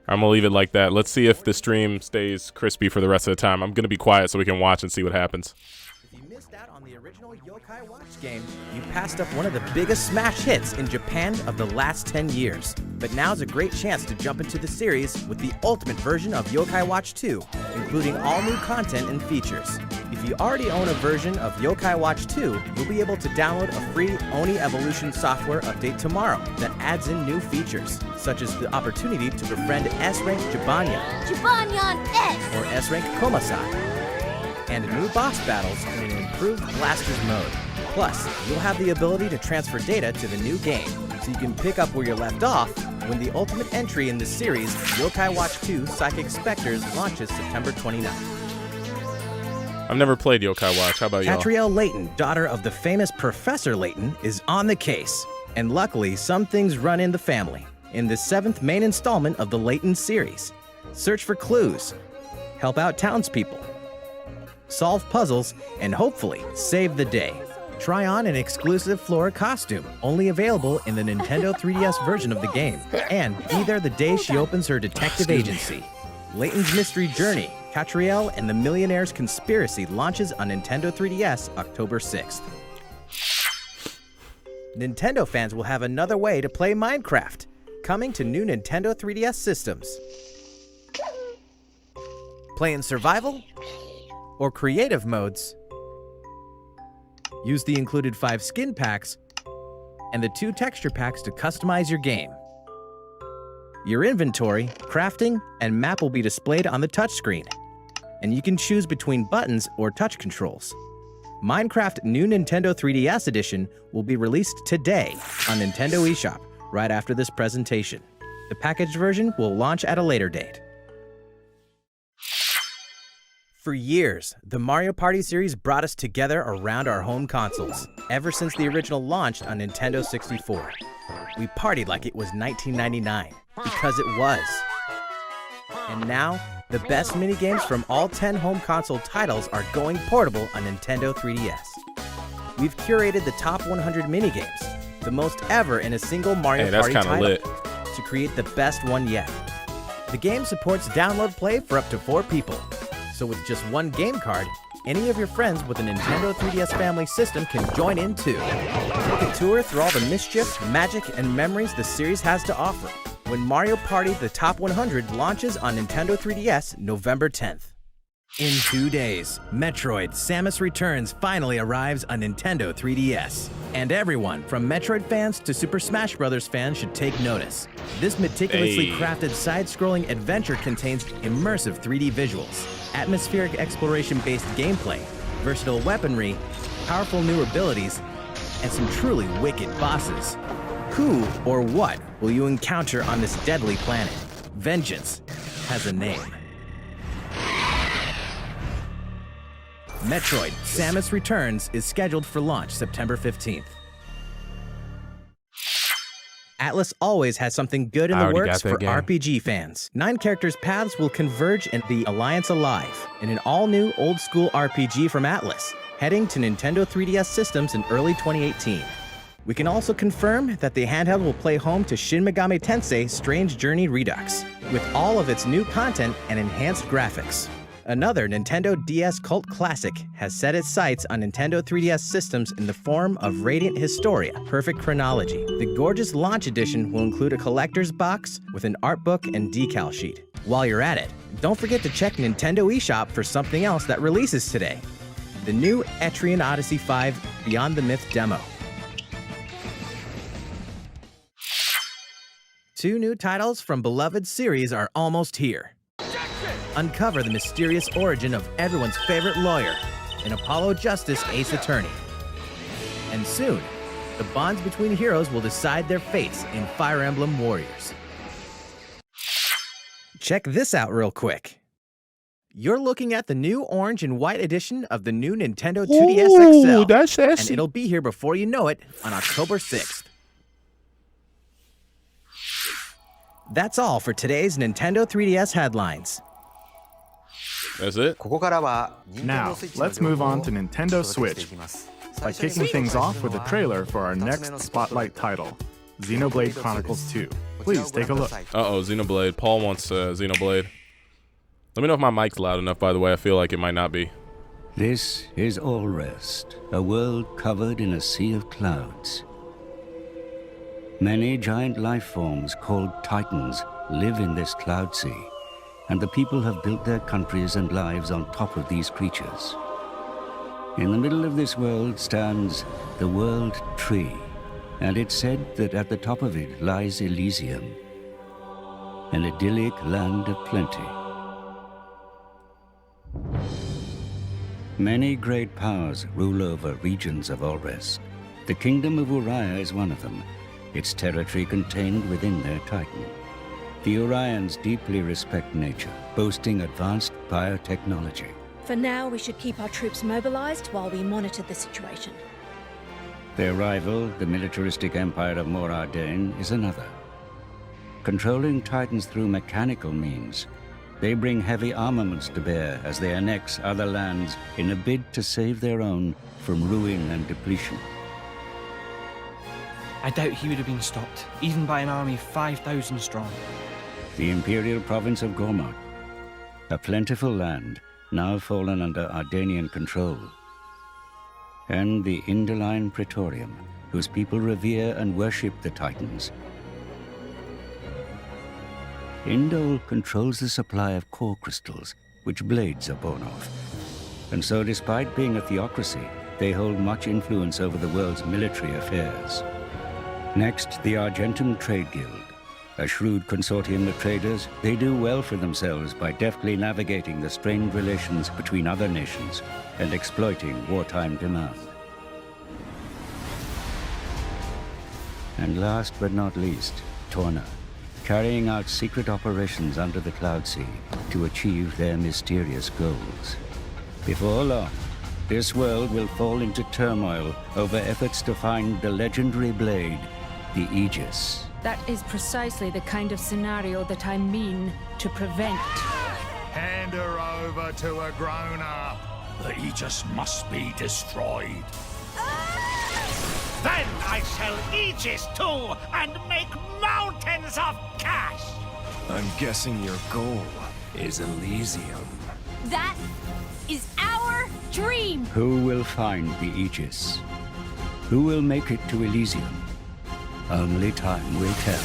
I'm gonna leave it like that. Let's see if the stream stays crispy for the rest of the time. I'm gonna be quiet so we can watch and see what happens. If you missed out on the original Yokai Watch game, you passed up one of the biggest smash hits in Japan of the last 10 years. But now's a great chance to jump into the series with the ultimate version of Yokai Watch 2, including all new content and features. If you already own a version of Yokai Watch 2, you'll be able to download a free Oni Evolution software update tomorrow that adds in new features, such as the opportunity to befriend S-Rank Jibanyan S! or S-Rank Komasai, and new boss battles in an improved Blasters mode. Plus, you'll have the ability to transfer data to the new game, so you can pick up where you're left off when the ultimate entry in the series, Yokai Watch 2 Psychic Spectres, launches September 29th. I've never played Yokai Watch. How about y'all? Catriel Layton, daughter of the famous Professor Layton, is on the case. And luckily, some things run in the family. In the 7th main installment of the Layton series, search for clues, help out townspeople, solve puzzles, and hopefully save the day. Try on an exclusive Flora costume, only available in the Nintendo 3DS version of the game, and be there the day she opens her detective agency. Layton's Mystery Journey, Catriel and the Millionaire's Conspiracy launches on Nintendo 3DS October 6th. Nintendo fans will have another way to play Minecraft, coming to new Nintendo 3DS systems. Play in survival or creative modes. Use the included 5 skin packs and the 2 texture packs to customize your game. Your inventory, crafting, and map will be displayed on the touchscreen, and you can choose between buttons or touch controls. Minecraft New Nintendo 3DS Edition will be released today on Nintendo eShop, right after this presentation. The packaged version will launch at a later date. For years, the Mario Party series brought us together around our home consoles, ever since the original launched on Nintendo 64. We partied like it was 1999, because it was. And now, the best minigames from all 10 home console titles are going portable on Nintendo 3DS. We've curated the top 100 minigames, the most ever in a single Mario Party title, lit. to create the best one yet. The game supports download play for up to 4 people, so with just one game card, any of your friends with a Nintendo 3DS family system can join in too. Take a tour through all the mischief, magic, and memories the series has to offer when Mario Party The Top 100 launches on Nintendo 3DS November 10th. In 2 days, Metroid Samus Returns finally arrives on Nintendo 3DS. And everyone, from Metroid fans to Super Smash Bros. Fans, should take notice. This meticulously crafted side-scrolling adventure contains immersive 3D visuals, atmospheric exploration-based gameplay, versatile weaponry, powerful new abilities, and some truly wicked bosses. Who or what will you encounter on this deadly planet? Vengeance has a name. Metroid Samus Returns is scheduled for launch September 15th. Atlus always has something good in the works for RPG fans. 9 characters' paths will converge in the Alliance Alive, in an all-new old-school RPG from Atlus, heading to Nintendo 3DS systems in early 2018. We can also confirm that the handheld will play home to Shin Megami Tensei Strange Journey Redux, with all of its new content and enhanced graphics. Another Nintendo DS cult classic has set its sights on Nintendo 3DS systems in the form of Radiant Historia Perfect Chronology. The gorgeous launch edition will include a collector's box with an art book and decal sheet. While you're at it, don't forget to check Nintendo eShop for something else that releases today: the new Etrian Odyssey 5 Beyond the Myth demo. 2 new titles from beloved series are almost here. Uncover the mysterious origin of everyone's favorite lawyer, an Apollo Justice Ace Attorney. And soon, the bonds between heroes will decide their fates in Fire Emblem Warriors. Check this out real quick. You're looking at the new orange and white edition of the new Nintendo 2DS XL, that's sassy. and it'll be here before you know it on October 6th. That's all for today's Nintendo 3DS headlines. That's it? Now, let's move on to Nintendo Switch by kicking things off with a trailer for our next Spotlight title, Xenoblade Chronicles 2. Please take a look. Uh-oh, Xenoblade. Paul wants Xenoblade. Let me know if my mic's loud enough, by the way. I feel like it might not be. This is Allrest, a world covered in a sea of clouds. Many giant life forms called Titans live in this cloud sea, and the people have built their countries and lives on top of these creatures. In the middle of this world stands the World Tree, and it's said that at the top of it lies Elysium, an idyllic land of plenty. Many great powers rule over regions of Allrest. The Kingdom of Uriah is one of them, its territory contained within their Titan. The Urians deeply respect nature, boasting advanced biotechnology. For now, we should keep our troops mobilized while we monitor the situation. Their rival, the militaristic empire of Morardain, is another. Controlling Titans through mechanical means, they bring heavy armaments to bear as they annex other lands in a bid to save their own from ruin and depletion. I doubt he would have been stopped, even by an army 5,000 strong. The imperial province of Gormod, a plentiful land now fallen under Ardanian control. And the Indoline Praetorium, whose people revere and worship the Titans. Indol controls the supply of core crystals, which blades are born of. And so despite being a theocracy, they hold much influence over the world's military affairs. Next, the Argentum Trade Guild. A shrewd consortium of traders, they do well for themselves by deftly navigating the strained relations between other nations and exploiting wartime demand. And last but not least, Torna, carrying out secret operations under the Cloud Sea to achieve their mysterious goals. Before long, this world will fall into turmoil over efforts to find the legendary blade, the Aegis. That is precisely the kind of scenario that I mean to prevent. Hand her over to a grown-up. The Aegis must be destroyed. Then I shall Aegis too and make mountains of cash. I'm guessing your goal is Elysium. That is our dream! Who will find the Aegis? Who will make it to Elysium? Only time will tell.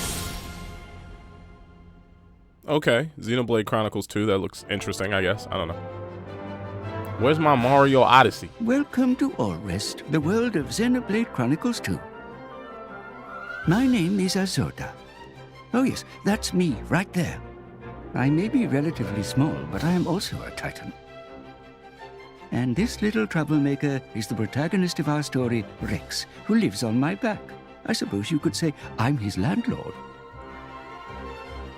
Okay, Xenoblade Chronicles 2, that looks interesting, I guess. I don't know. Where's my Mario Odyssey? Welcome to Allrest, the world of Xenoblade Chronicles 2. My name is Azoda. Oh yes, that's me, right there. I may be relatively small, but I am also a Titan. And this little troublemaker is the protagonist of our story, Rex, who lives on my back. I suppose you could say I'm his landlord.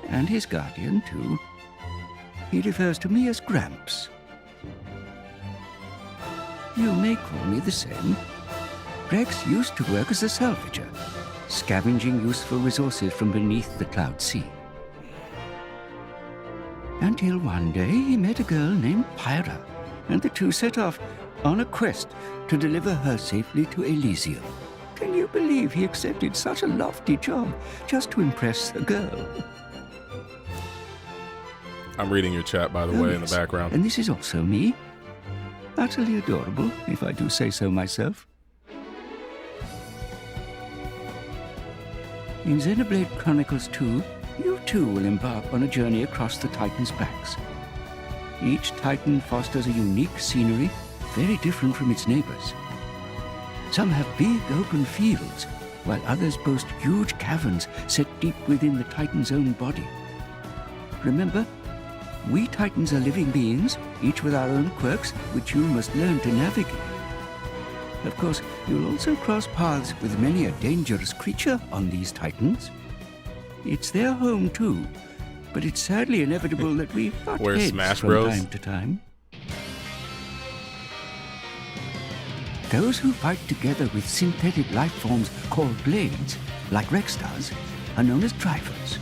And his guardian, too. He refers to me as Gramps. You may call me the same. Rex used to work as a salvager, scavenging useful resources from beneath the Cloud Sea. Until one day he met a girl named Pyra, and the two set off on a quest to deliver her safely to Elysium. Can you believe he accepted such a lofty job just to impress a girl? I'm reading your chat, by the way, in the background. And this is also me. Utterly adorable, if I do say so myself. In Xenoblade Chronicles 2, you too will embark on a journey across the Titans' backs. Each Titan fosters a unique scenery, very different from its neighbors. Some have big open fields, while others boast huge caverns set deep within the Titan's own body. Remember, we Titans are living beings, each with our own quirks, which you must learn to navigate. Of course, you'll also cross paths with many a dangerous creature on these Titans. It's their home too, but it's sadly inevitable that we butt heads Smash from Bros? time to time. Those who fight together with synthetic life forms called blades, like Rex does, are known as drivers.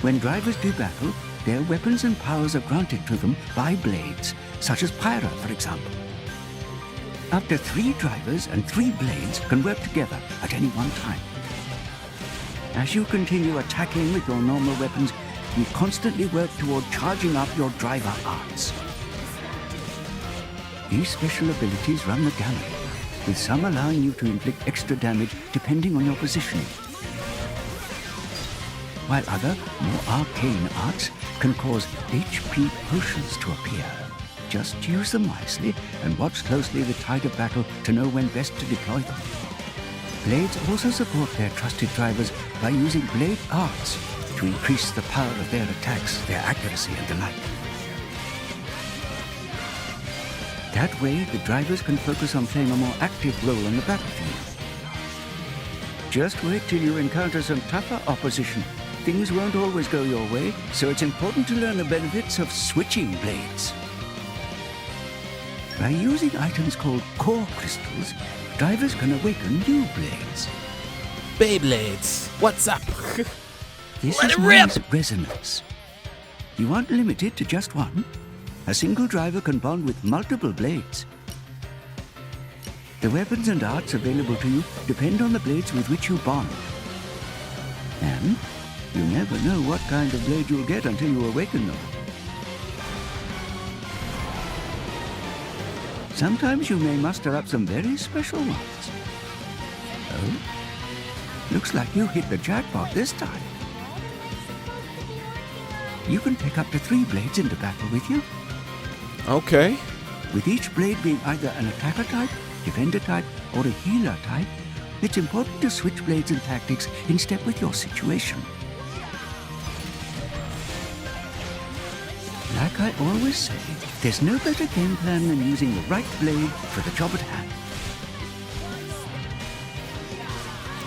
When drivers do battle, their weapons and powers are granted to them by blades, such as Pyra, for example. Up to 3 drivers and 3 blades can work together at any one time. As you continue attacking with your normal weapons, you constantly work toward charging up your driver arts. These special abilities run the gamut, with some allowing you to inflict extra damage depending on your positioning, while other, more arcane arts can cause HP potions to appear. Just use them wisely and watch closely the tide of battle to know when best to deploy them. Blades also support their trusted drivers by using blade arts to increase the power of their attacks, their accuracy, and the like. That way, the drivers can focus on playing a more active role on the battlefield. Just wait till you encounter some tougher opposition. Things won't always go your way, so it's important to learn the benefits of switching blades. By using items called core crystals, drivers can awaken new blades. Beyblades, what's up? This is known as resonance. You aren't limited to just one. A single driver can bond with multiple blades. The weapons and arts available to you depend on the blades with which you bond. And you never know what kind of blade you'll get until you awaken them. Sometimes you may muster up some very special ones. Oh, looks like you hit the jackpot this time. You can take up to 3 blades into battle with you. Okay. With each blade being either an attacker type, defender type, or a healer type, it's important to switch blades and tactics in step with your situation. Like I always say, there's no better game plan than using the right blade for the job at hand.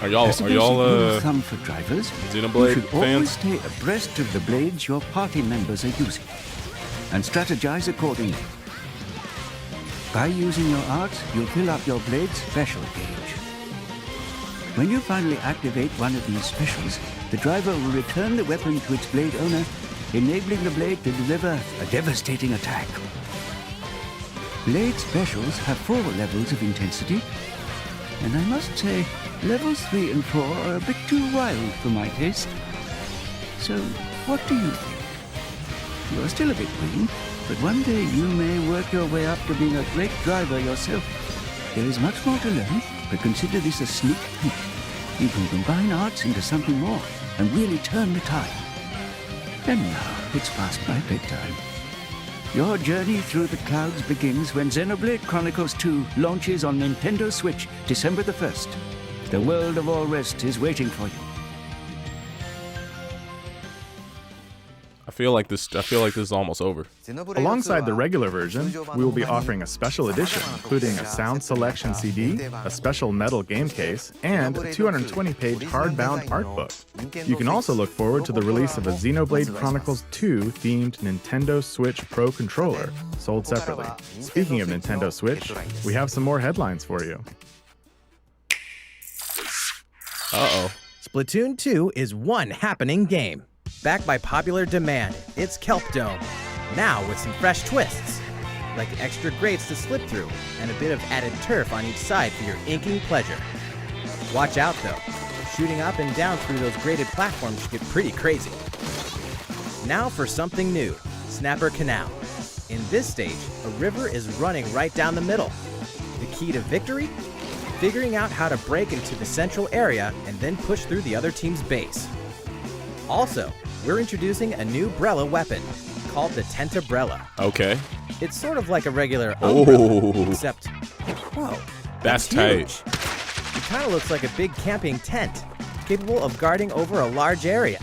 Are y'all thumb for drivers, Xenoblade you should always fans? stay abreast of the blades your party members are using, and strategize accordingly. By using your arts, you'll fill up your blade's special gauge. When you finally activate one of these specials, the driver will return the weapon to its blade owner, enabling the blade to deliver a devastating attack. Blade specials have 4 levels of intensity, and I must say, levels 3 and 4 are a bit too wild for my taste. So, what do you think? You are still a bit green, but one day you may work your way up to being a great driver yourself. There is much more to learn, but consider this a sneak peek. You can combine arts into something more and really turn the tide. And now it's past my bedtime. Your journey through the clouds begins when Xenoblade Chronicles 2 launches on Nintendo Switch December the 1st. The world of all rest is waiting for you. I feel like this is almost over. Alongside the regular version, we will be offering a special edition, including a sound selection CD, a special metal game case, and a 220-page hardbound art book. You can also look forward to the release of a Xenoblade Chronicles 2 themed Nintendo Switch Pro controller, sold separately. Speaking of Nintendo Switch, we have some more headlines for you. Uh-oh. Splatoon 2 is one happening game. Backed by popular demand, it's Kelp Dome, now with some fresh twists, like extra grates to slip through and a bit of added turf on each side for your inking pleasure. Watch out though, shooting up and down through those graded platforms can get pretty crazy. Now for something new, Snapper Canal. In this stage, a river is running right down the middle. The key to victory? Figuring out how to break into the central area and then push through the other team's base. Also, we're introducing a new Brella weapon called the Tentabrella. Okay. It's sort of like a regular umbrella, Oh. except, whoa, That's it's tight. huge. It kind of looks like a big camping tent, capable of guarding over a large area.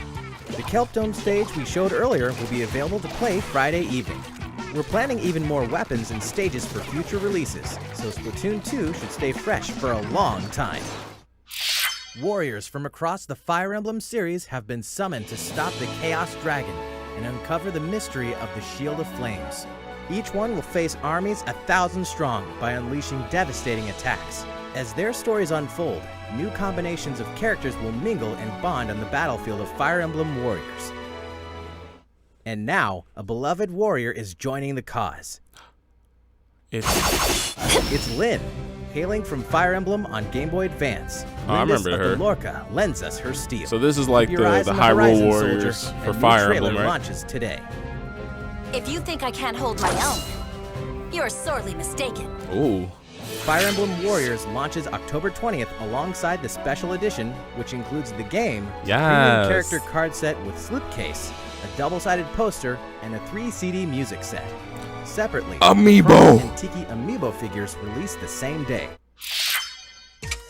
The Kelp Dome stage we showed earlier will be available to play Friday evening. We're planning even more weapons and stages for future releases, so Splatoon 2 should stay fresh for a long time. Warriors from across the Fire Emblem series have been summoned to stop the Chaos Dragon and uncover the mystery of the Shield of Flames. Each one will face armies 1,000 strong by unleashing devastating attacks. As their stories unfold, new combinations of characters will mingle and bond on the battlefield of Fire Emblem Warriors. And now, a beloved warrior is joining the cause. It's It's Lyn, Hailing from Fire Emblem on Game Boy Advance, I Lindis remember of her. the Lorca lends us her steel. So this is like Keep your eyes the on Hyrule horizon, Warriors soldier. for A new Fire trailer Emblem, right? launches today. If you think I can't hold my own, you're sorely mistaken. Ooh. Fire Emblem Warriors launches October 20th alongside the special edition, which includes the game, Yes. premium character card set with slipcase, a double-sided poster, and a 3 CD music set. Separately, Amiibo! Chrome and Tiki Amiibo figures released the same day.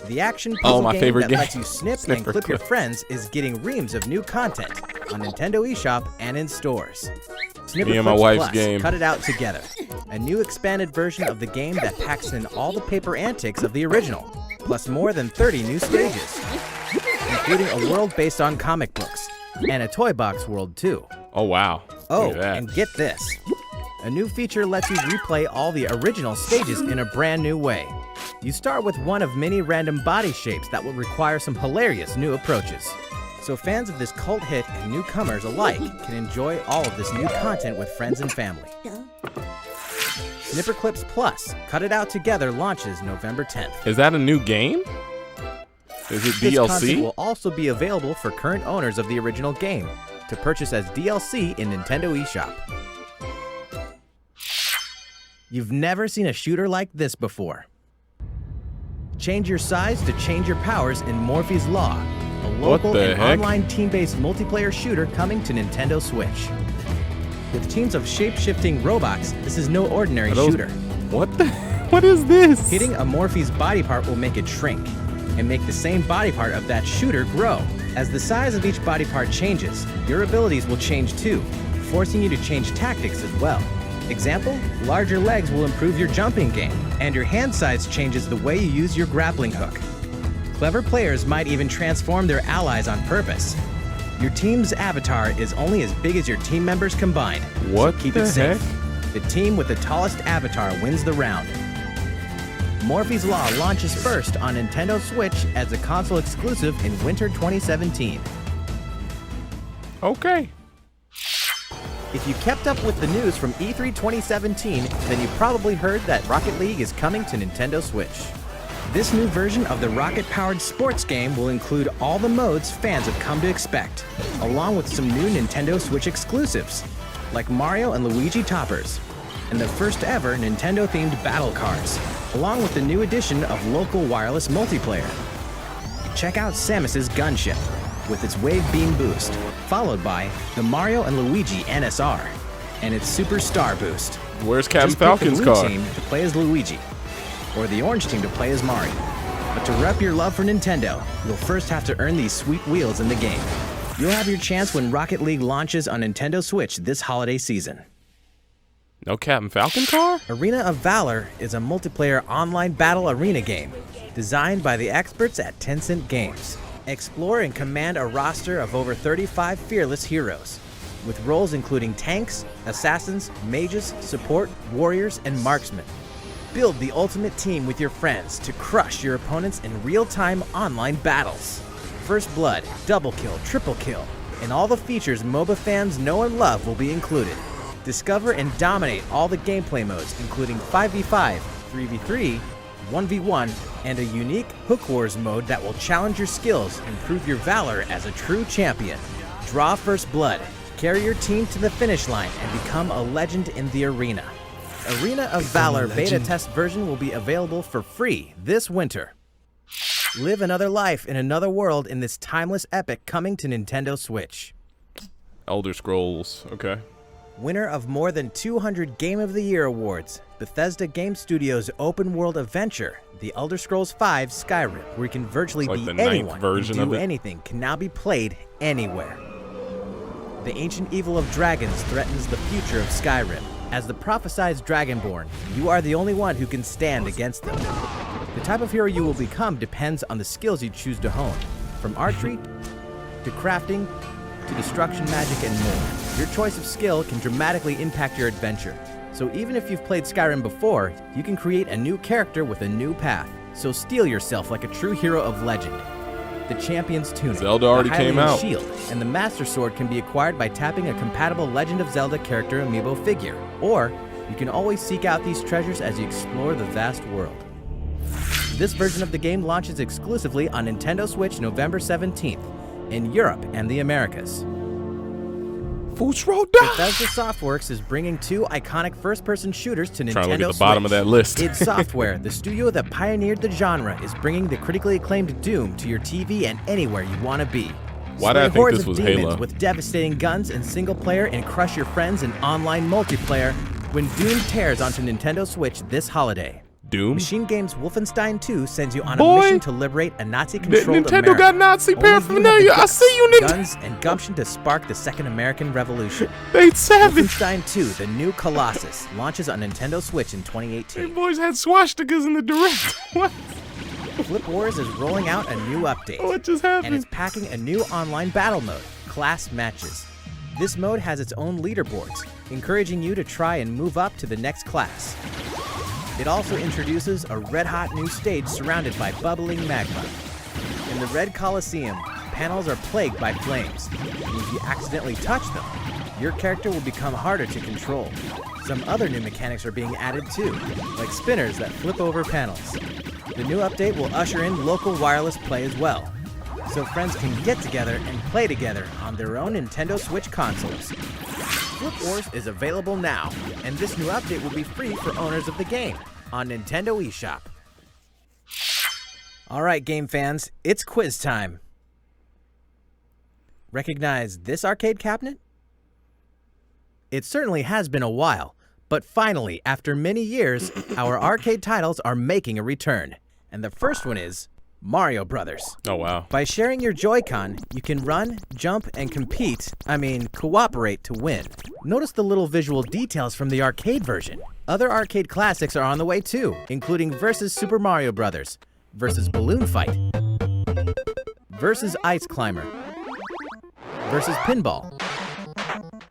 The action puzzle my game favorite that game. lets you snip and Snipper clip your clip. friends is getting reams of new content on Nintendo eShop and in stores. Snipper Me and my Clips wife's Plus, game. Cut it out together. A new expanded version of the game that packs in all the paper antics of the original, plus more than 30 new stages, including a world based on comic books, and a toy box world too. Oh, wow. Oh, Look at that. and get this. A new feature lets you replay all the original stages in a brand new way. You start with one of many random body shapes that will require some hilarious new approaches. So fans of this cult hit and newcomers alike can enjoy all of this new content with friends and family. Snipper Clips Plus, Cut It Out Together launches November 10th. Is that a new game? Is it This content DLC? will also be available for current owners of the original game to purchase as DLC in Nintendo eShop. You've never seen a shooter like this before. Change your size to change your powers in Morphe's Law, a local the and heck? online team-based multiplayer shooter coming to Nintendo Switch. With teams of shape-shifting robots, this is no ordinary Are those- shooter. What the? What is this? Hitting a Morphe's body part will make it shrink, and make the same body part of that shooter grow. As the size of each body part changes, your abilities will change too, forcing you to change tactics as well. Example, larger legs will improve your jumping game, and your hand size changes the way you use your grappling hook. Clever players might even transform their allies on purpose. Your team's avatar is only as big as your team members combined. What so keep the it safe. heck? The team with the tallest avatar wins the round. Morphe's Law launches first on Nintendo Switch as a console exclusive in winter 2017. Okay. If you kept up with the news from E3 2017, then you probably heard that Rocket League is coming to Nintendo Switch. This new version of the rocket-powered sports game will include all the modes fans have come to expect, along with some new Nintendo Switch exclusives, like Mario and Luigi toppers, and the first ever Nintendo-themed battle cards, along with the new addition of local wireless multiplayer. Check out Samus's gunship, with its wave beam boost, followed by the Mario and Luigi NSR, and its Super Star boost. Where's Captain Just pick Falcon's the blue car? team to play as Luigi, or the orange team to play as Mario. But to rep your love for Nintendo, you'll first have to earn these sweet wheels in the game. You'll have your chance when Rocket League launches on Nintendo Switch this holiday season. No Captain Falcon car? Arena of Valor is a multiplayer online battle arena game designed by the experts at Tencent Games. Explore and command a roster of over 35 fearless heroes, with roles including tanks, assassins, mages, support, warriors, and marksmen. Build the ultimate team with your friends to crush your opponents in real-time online battles. First blood, double kill, triple kill, and all the features MOBA fans know and love will be included. Discover and dominate all the gameplay modes, including 5v5, 3v3, 1v1, and a unique Hook Wars mode that will challenge your skills and prove your valor as a true champion. Draw first blood, carry your team to the finish line, and become a legend in the arena. Arena of Valor beta test version will be available for free this winter. Live another life in another world in this timeless epic coming to Nintendo Switch. Elder Scrolls. Okay. Winner of more than 200 Game of the Year awards, Bethesda Game Studios' open world adventure, The Elder Scrolls V Skyrim, where you can virtually It's like be the ninth anyone and version of do it. anything, can now be played anywhere. The ancient evil of dragons threatens the future of Skyrim. As the prophesized Dragonborn, you are the only one who can stand against them. The type of hero you will become depends on the skills you choose to hone, from archery to crafting to destruction magic and more. Your choice of skill can dramatically impact your adventure. So even if you've played Skyrim before, you can create a new character with a new path. So steel yourself like a true hero of legend. The Champion's Tunic, Zelda already the came Hylian out. Shield, and the Master Sword can be acquired by tapping a compatible Legend of Zelda character amiibo figure. Or, you can always seek out these treasures as you explore the vast world. This version of the game launches exclusively on Nintendo Switch November 17th in Europe and the Americas. Bethesda Softworks is bringing 2 iconic first-person shooters to Nintendo Trying to look at the Switch. bottom of that list. id Software, the studio that pioneered the genre, is bringing the critically acclaimed Doom to your TV and anywhere you want to be. Why did I think hordes this of was demons Halo? with devastating guns in single player and crush your friends in online multiplayer when Doom tears onto Nintendo Switch this holiday. Doom? Machine Games Wolfenstein 2 sends you on Boy, a mission to liberate a Nazi-controlled Nintendo America. got Nazi Only you have the paraphernalia. I guts, see you, Nintendo. guns and gumption to spark the Second American Revolution. They savage. Wolfenstein 2, the new Colossus, launches on Nintendo Switch in 2018. These boys had swastikas in the direct. What? Flip Wars is rolling out a new update. What just happened? And it's packing a new online battle mode, Class Matches. This mode has its own leaderboards, encouraging you to try and move up to the next class. It also introduces a red-hot new stage surrounded by bubbling magma. In the Red Coliseum, panels are plagued by flames, and if you accidentally touch them, your character will become harder to control. Some other new mechanics are being added too, like spinners that flip over panels. The new update will usher in local wireless play as well, so friends can get together and play together on their own Nintendo Switch consoles. Flip Wars is available now, and this new update will be free for owners of the game on Nintendo eShop. Alright game fans, it's quiz time. Recognize this arcade cabinet? It certainly has been a while, but finally, after many years, our arcade titles are making a return. And the first one is Mario Brothers. Oh, wow. By sharing your Joy-Con, you can run, jump, and cooperate to win. Notice the little visual details from the arcade version. Other arcade classics are on the way too, including Versus Super Mario Brothers, Versus Balloon Fight, Versus Ice Climber, Versus Pinball,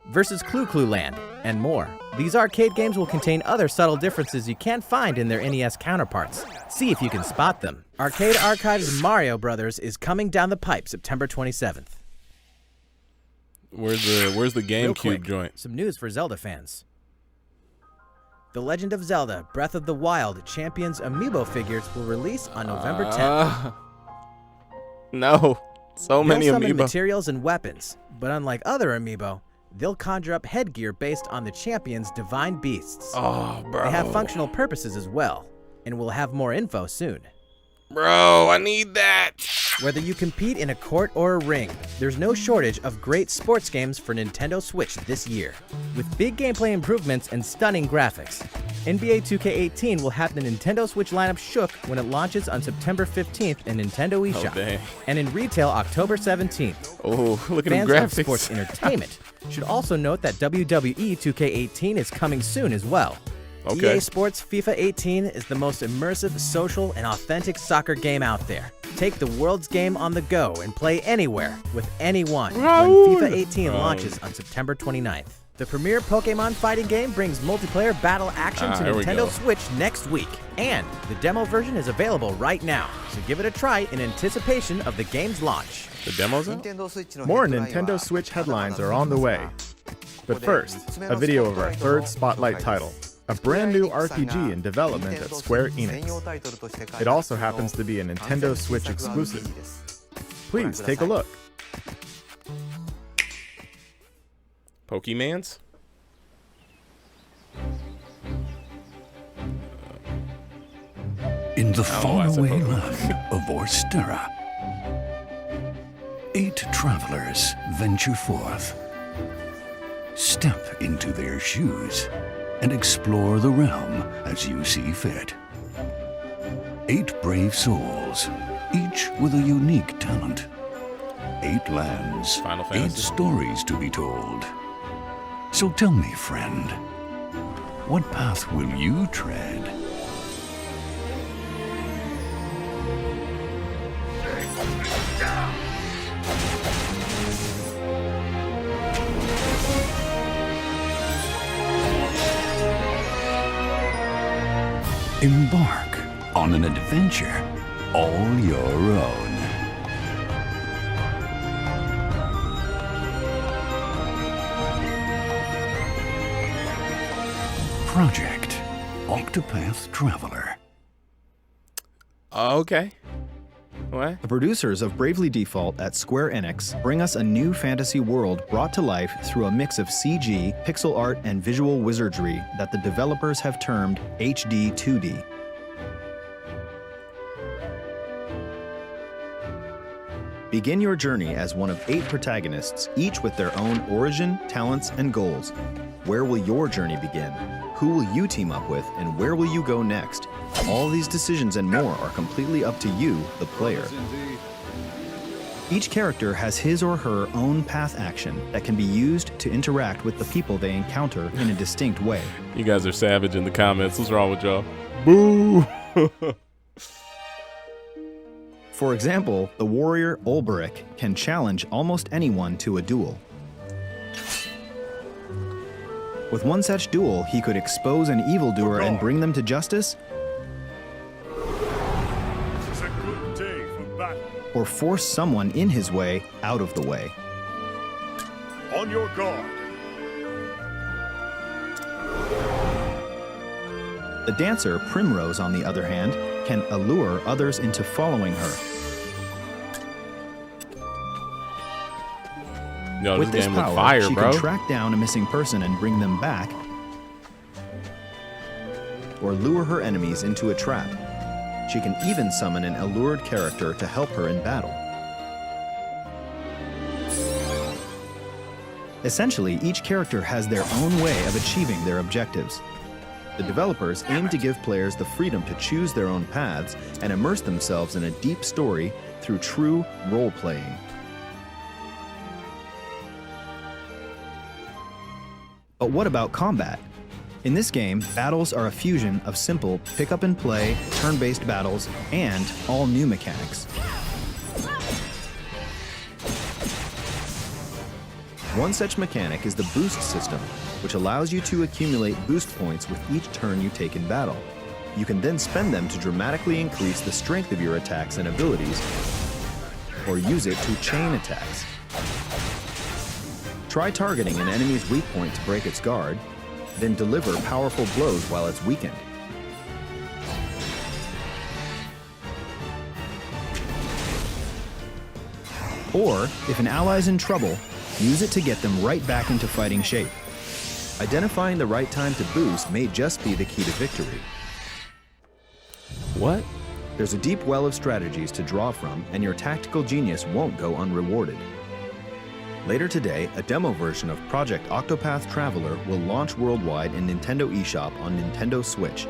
Versus Clu Clu Land, and more. These arcade games will contain other subtle differences you can't find in their NES counterparts. See if you can spot them. Arcade Archives Mario Brothers is coming down the pipe September 27th. Where's the GameCube joint? Some news for Zelda fans. The Legend of Zelda Breath of the Wild Champions Amiibo figures will release on November 10th. No. So many They'll summon Amiibo. materials and weapons, but unlike other Amiibo, they'll conjure up headgear based on the champion's divine beasts. Oh, bro. They have functional purposes as well, and we'll have more info soon. Bro, I need that. Whether you compete in a court or a ring, there's no shortage of great sports games for Nintendo Switch this year. With big gameplay improvements and stunning graphics, NBA 2K18 will have the Nintendo Switch lineup shook when it launches on September 15th in Nintendo eShop, dang. and in retail October 17th. Oh, look at them Fans of graphics. sports entertainment should also note that WWE 2K18 is coming soon as well. Okay. EA Sports FIFA 18 is the most immersive, social, and authentic soccer game out there. Take the world's game on the go and play anywhere with anyone when FIFA 18 launches on September 29th. The premier Pokemon fighting game brings multiplayer battle action to here we go. Nintendo Switch next week, and the demo version is available right now, so give it a try in anticipation of the game's launch. The demo's out? More Nintendo Switch headlines are on the way. But first, a video of our third Spotlight title, a brand new RPG in development at Square Enix. It also happens to be a Nintendo Switch exclusive. Please take a look. Pokemans? In the faraway land of Orstera, 8 travelers venture forth. Step into their shoes and explore the realm as you see fit. 8 brave souls, each with a unique talent. 8 lands, Final 8 Fantasy. stories to be told. So tell me, friend, what path will you tread? Embark on an adventure all your own. Project Octopath Traveler. Okay. What? The producers of Bravely Default at Square Enix bring us a new fantasy world brought to life through a mix of CG, pixel art, and visual wizardry that the developers have termed HD 2D. Begin your journey as one of 8 protagonists, each with their own origin, talents, and goals. Where will your journey begin? Who will you team up with, and where will you go next? All these decisions and more are completely up to you, the player. Each character has his or her own path action that can be used to interact with the people they encounter in a distinct way. You guys are savage in the comments. What's wrong with y'all? Boo! For example, the warrior Ulberich can challenge almost anyone to a duel. With one such duel, he could expose an evildoer and bring them to justice, or force someone in his way out of the way. On your guard. The dancer Primrose, on the other hand, can allure others into following her. Yo, With this this game power, with fire, she bro. can track down a missing person and bring them back, or lure her enemies into a trap. She can even summon an allured character to help her in battle. Essentially, each character has their own way of achieving their objectives. The developers aim to give players the freedom to choose their own paths and immerse themselves in a deep story through true role-playing. But what about combat? In this game, battles are a fusion of simple pick-up-and-play, turn-based battles, and all new mechanics. One such mechanic is the boost system, which allows you to accumulate boost points with each turn you take in battle. You can then spend them to dramatically increase the strength of your attacks and abilities, or use it to chain attacks. Try targeting an enemy's weak point to break its guard, then deliver powerful blows while it's weakened. Or, if an ally's in trouble, use it to get them right back into fighting shape. Identifying the right time to boost may just be the key to victory. What? There's a deep well of strategies to draw from, and your tactical genius won't go unrewarded. Later today, a demo version of Project Octopath Traveler will launch worldwide in Nintendo eShop on Nintendo Switch.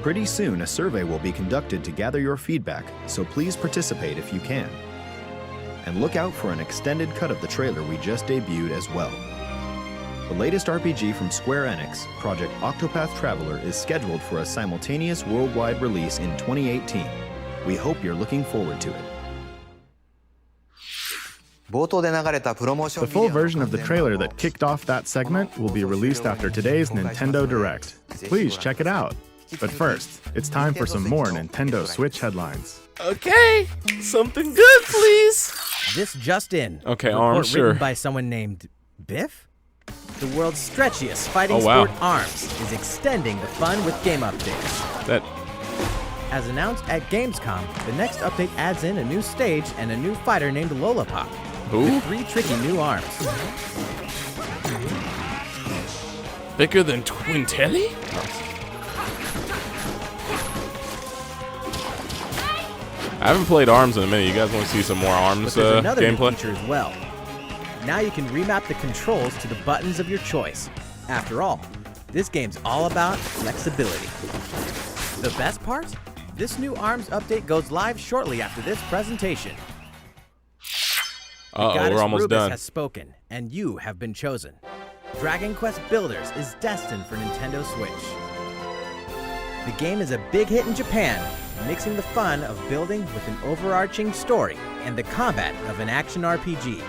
Pretty soon, a survey will be conducted to gather your feedback, so please participate if you can. And look out for an extended cut of the trailer we just debuted as well. The latest RPG from Square Enix, Project Octopath Traveler, is scheduled for a simultaneous worldwide release in 2018. We hope you're looking forward to it. The full version of the trailer that kicked off that segment will be released after today's Nintendo Direct. Please check it out. But first, it's time for some more Nintendo Switch headlines. Okay, something good, please. This just in. Okay, Report Arms, sure. written by someone named Biff? The world's stretchiest fighting wow. sport, Arms, is extending the fun with game updates. That. As announced at Gamescom, the next update adds in a new stage and a new fighter named Lollipop. Who? With 3 tricky new arms. Thicker than Twintelli? I haven't played Arms in a minute. You guys want to see some more Arms But there's another new gameplay? feature as well. Now you can remap the controls to the buttons of your choice. After all, this game's all about flexibility. The best part? This new ARMS update goes live shortly after this presentation. Uh-oh, we're almost Rubus done. has spoken, and you have been chosen. Dragon Quest Builders is destined for Nintendo Switch. The game is a big hit in Japan, mixing the fun of building with an overarching story and the combat of an action RPG.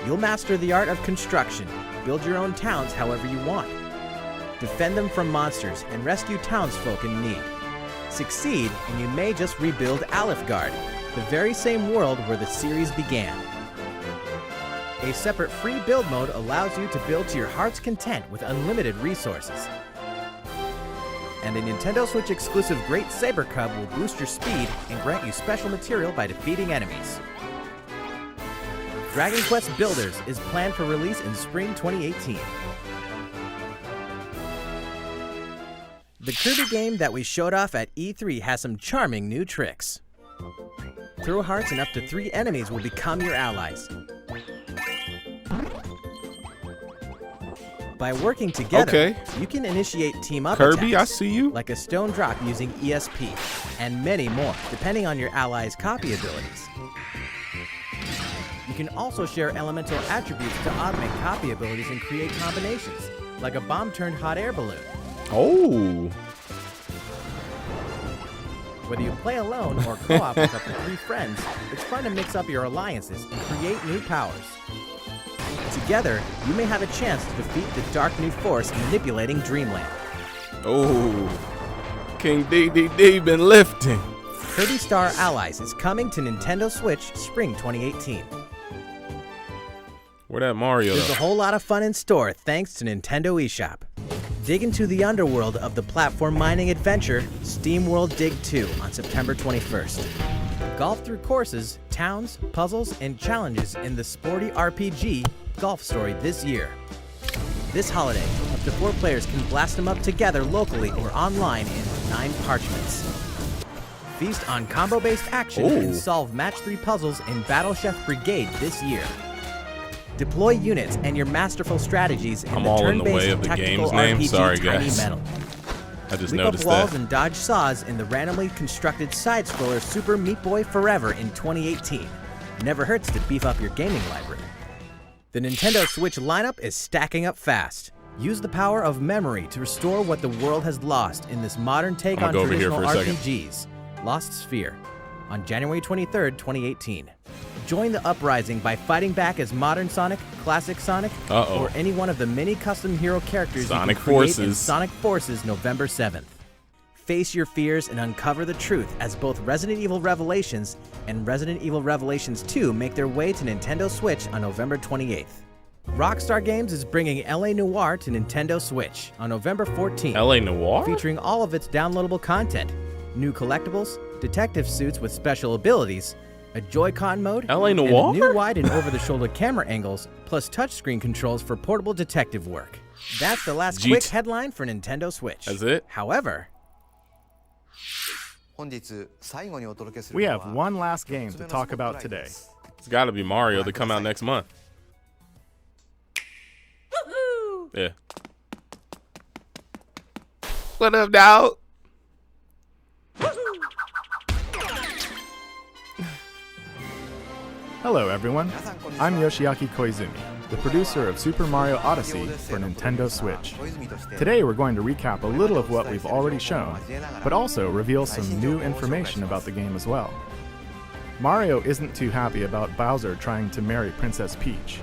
You'll master the art of construction, build your own towns however you want, defend them from monsters, and rescue townsfolk in need. Succeed, and you may just rebuild Alifgard, the very same world where the series began. A separate free build mode allows you to build to your heart's content with unlimited resources. and a Nintendo Switch exclusive Great Saber Cub will boost your speed and grant you special material by defeating enemies. Dragon Quest Builders is planned for release in spring 2018. The Kirby game that we showed off at E3 has some charming new tricks. Throw hearts and up to 3 enemies will become your allies. By working together, you can initiate team-up Kirby, attacks, I see you. like a stone drop using ESP, and many more, depending on your allies' copy abilities. You can also share elemental attributes to augment copy abilities and create combinations, like a bomb-turned hot air balloon. Oh. Whether you play alone or co-op with up to 3 friends, it's fun to mix up your alliances and create new powers. Together, you may have a chance to defeat the dark new force manipulating Dreamland. Oh. King DDD been lifting. Kirby Star Allies is coming to Nintendo Switch spring 2018. Where that Mario? There's a whole lot of fun in store thanks to Nintendo eShop. Dig into the underworld of the platform mining adventure SteamWorld Dig 2 on September 21st. Golf through courses, towns, puzzles, and challenges in the sporty RPG Golf Story this year. This holiday, up to 4 players can blast them up together locally or online in 9 parchments. Feast on combo-based action and solve match 3 puzzles in Battle Chef Brigade this year. Deploy units and your masterful strategies in the turn-based tactical RPG Tiny Metal. I just Leap noticed up walls that. and dodge saws in the randomly constructed side-scroller Super Meat Boy Forever in 2018. Never hurts to beef up your gaming library. The Nintendo Switch lineup is stacking up fast. Use the power of memory to restore what the world has lost in this modern take on traditional RPGs. Lost Sphere, on January 23rd, 2018. Join the uprising by fighting back as Modern Sonic, Classic Sonic, or any one of the many custom hero characters Sonic you can create in Forces. Sonic Forces November 7th. Face your fears and uncover the truth as both Resident Evil Revelations and Resident Evil Revelations 2 make their way to Nintendo Switch on November 28th. Rockstar Games is bringing LA Noire to Nintendo Switch on November 14th. LA Noire? Featuring all of its downloadable content, new collectibles, detective suits with special abilities, a Joy-Con mode, LA and Noire? new wide and over-the-shoulder camera angles, plus touchscreen controls for portable detective work. That's the last quick headline for Nintendo Switch. That's it? However, we have one last game to talk about today. It's got to be Mario to come out next month. Yeah. What up, dog? Hello everyone, I'm Yoshiaki Koizumi, the producer of Super Mario Odyssey for Nintendo Switch. Today we're going to recap a little of what we've already shown, but also reveal some new information about the game as well. Mario isn't too happy about Bowser trying to marry Princess Peach.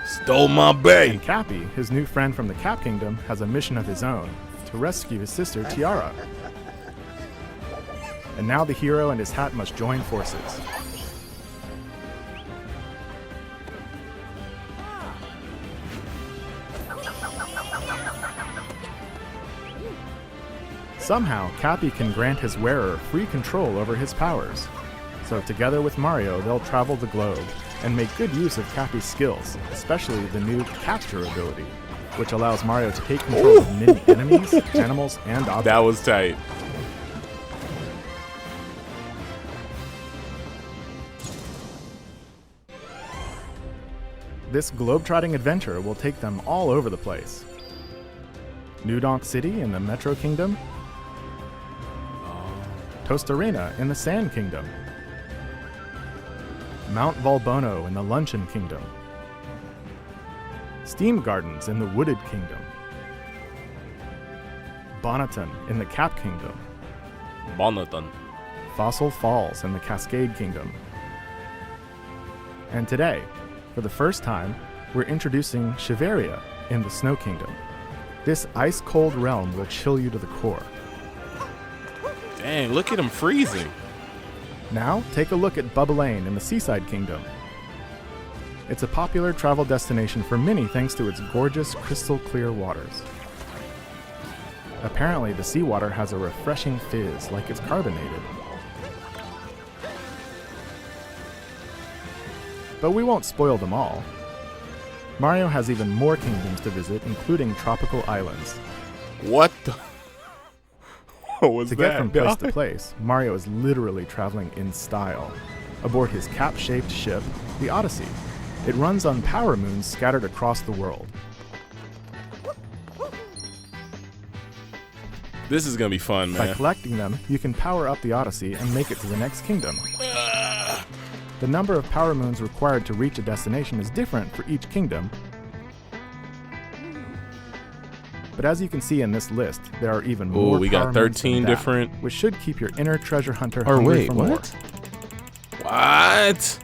Stole my bae! And Cappy, his new friend from the Cap Kingdom, has a mission of his own, to rescue his sister Tiara. And now the hero and his hat must join forces. Somehow, Cappy can grant his wearer free control over his powers. So together with Mario, they'll travel the globe and make good use of Cappy's skills, especially the new Capture ability, which allows Mario to take control of many enemies, animals, and objects. That was tight. This globe-trotting adventure will take them all over the place. New Donk City in the Metro Kingdom, Toast Arena in the Sand Kingdom, Mount Volbono in the Luncheon Kingdom, Steam Gardens in the Wooded Kingdom, Bonneton in the Cap Kingdom, Bonneton, Fossil Falls in the Cascade Kingdom. And today, for the first time, we're introducing Shiveria in the Snow Kingdom. This ice-cold realm will chill you to the core. Dang, look at him freezing. Now, take a look at Bubba Lane in the Seaside Kingdom. It's a popular travel destination for many thanks to its gorgeous, crystal-clear waters. Apparently, the seawater has a refreshing fizz, like it's carbonated. But we won't spoil them all. Mario has even more kingdoms to visit, including tropical islands. What the? What was to that? get from place to place, Mario is literally traveling in style. Aboard his cap-shaped ship, the Odyssey. It runs on power moons scattered across the world. This is gonna be fun, man. By collecting them, you can power up the Odyssey and make it to the next kingdom. The number of power moons required to reach a destination is different for each kingdom. But as you can see in this list, there are even more. We power got moons 13 than that, different. which should keep your inner treasure hunter Or hungry wait, for what? more. What?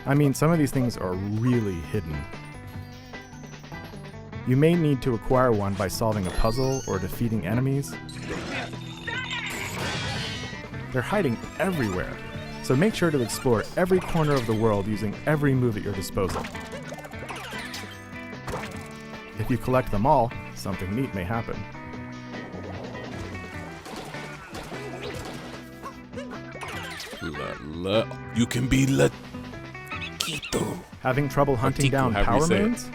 I mean, some of these things are really hidden. You may need to acquire one by solving a puzzle or defeating enemies. They're hiding everywhere, so make sure to explore every corner of the world using every move at your disposal. If you collect them all, something neat may happen. You can be Quito. Having trouble hunting Tico, down however you power say it. moons?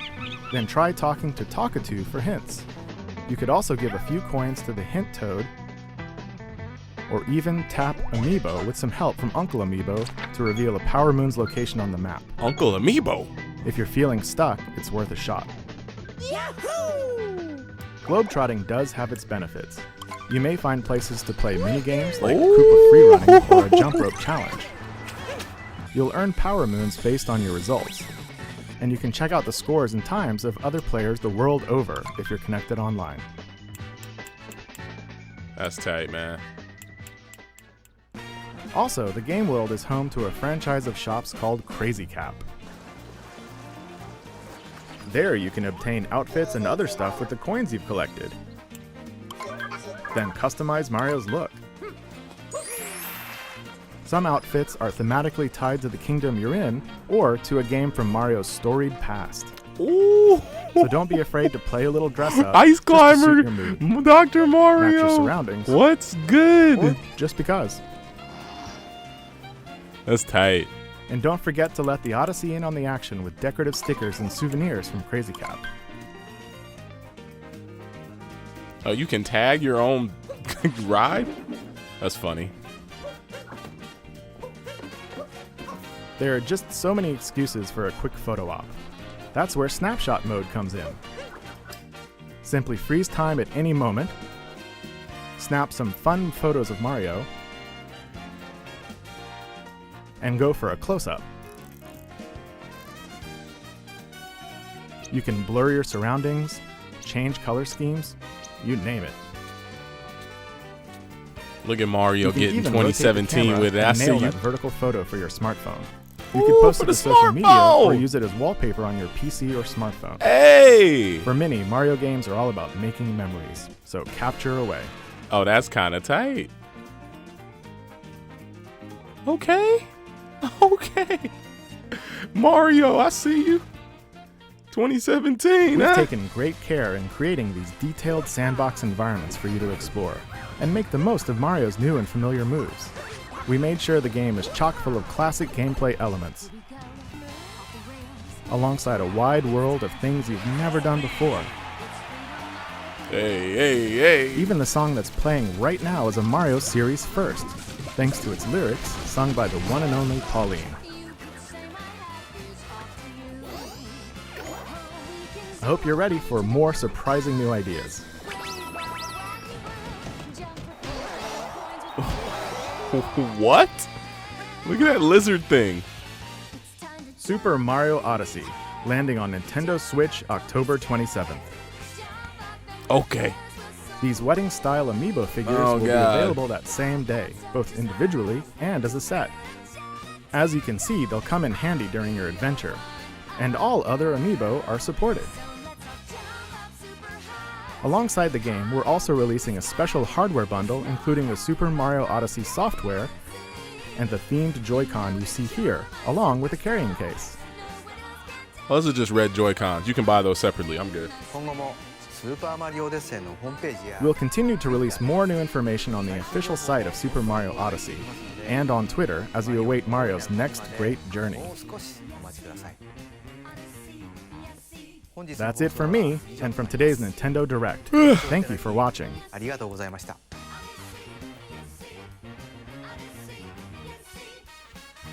Then try talking to Talkatoo for hints. You could also give a few coins to the Hint Toad, or even tap Amiibo with some help from Uncle Amiibo to reveal a power moon's location on the map. Uncle Amiibo? If you're feeling stuck, it's worth a shot. Yahoo! Globetrotting does have its benefits. You may find places to play minigames like Koopa Freerunning or a jump rope challenge. You'll earn power moons based on your results. And you can check out the scores and times of other players the world over if you're connected online. That's tight, man. Also, the game world is home to a franchise of shops called Crazy Cap. There you can obtain outfits and other stuff with the coins you've collected. Then customize Mario's look. Some outfits are thematically tied to the kingdom you're in, or to a game from Mario's storied past. Ooh. So don't be afraid to play a little dress up. Ice just to suit Climber, your mood. Dr. Mario. Match your surroundings. What's good? Or just because. That's tight. And don't forget to let the Odyssey in on the action with decorative stickers and souvenirs from Crazy Cap. Oh, you can tag your own ride? That's funny. There are just so many excuses for a quick photo op. That's where snapshot mode comes in. Simply freeze time at any moment, snap some fun photos of Mario, and go for a close-up. You can blur your surroundings, change color schemes, you name it. Look at Mario You can getting even rotate the 2017 camera with it. I and see nail you. that vertical photo for your smartphone. You Ooh, can post for it the to social media or smartphone. use it as wallpaper on your PC or smartphone. Hey! For many, Mario games are all about making memories, so capture away. Oh, that's kind of tight. Okay. Okay. Mario, I see you. 2017, We've huh? taken great care in creating these detailed sandbox environments for you to explore, and make the most of Mario's new and familiar moves. We made sure the game is chock full of classic gameplay elements, alongside a wide world of things you've never done before. Hey, hey, hey. Even the song that's playing right now is a Mario series first, thanks to its lyrics sung by the one and only Pauline. I hope you're ready for more surprising new ideas. What? Look at that lizard thing. Super Mario Odyssey, landing on Nintendo Switch October 27th. Okay. These wedding-style amiibo figures will be available that same day, both individually and as a set. As you can see, they'll come in handy during your adventure, and all other amiibo are supported. Alongside the game, we're also releasing a special hardware bundle including the Super Mario Odyssey software and the themed Joy-Con you see here, along with a carrying case. Those are just red Joy-Cons. You can buy those separately. I'm good. We'll continue to release more new information on the official site of Super Mario Odyssey and on Twitter as we await Mario's next great journey. That's it for me and from today's Nintendo Direct. Thank you for watching.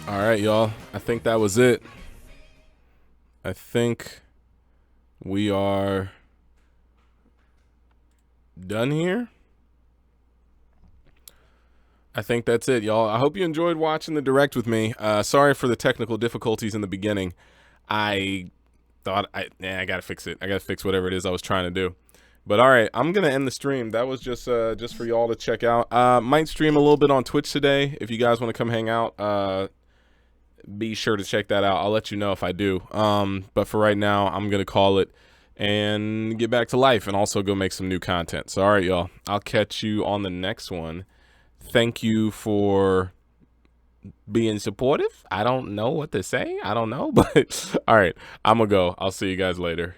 All right, y'all. I think that was it. I think we are done here. I think that's it, y'all. I hope you enjoyed watching the Direct with me. Sorry for the technical difficulties in the beginning. I thought I gotta fix it. I gotta fix whatever it is I was trying to do. But all right, I'm gonna end the stream. That was just for y'all to check out. Might stream a little bit on Twitch today if you guys want to come hang out. Be sure to check that out. I'll let you know if I do. But for right now, I'm gonna call it and get back to life and also go make some new content. So all right, y'all. I'll catch you on the next one. Thank you for being supportive. I don't know what to say. I don't know, but all right, I'm gonna go. I'll see you guys later.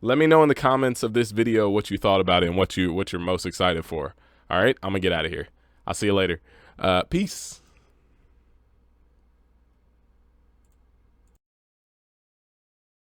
Let me know in the comments of this video what you thought about it and what you're most excited for. All right, I'm gonna get out of here. I'll see you later. Peace.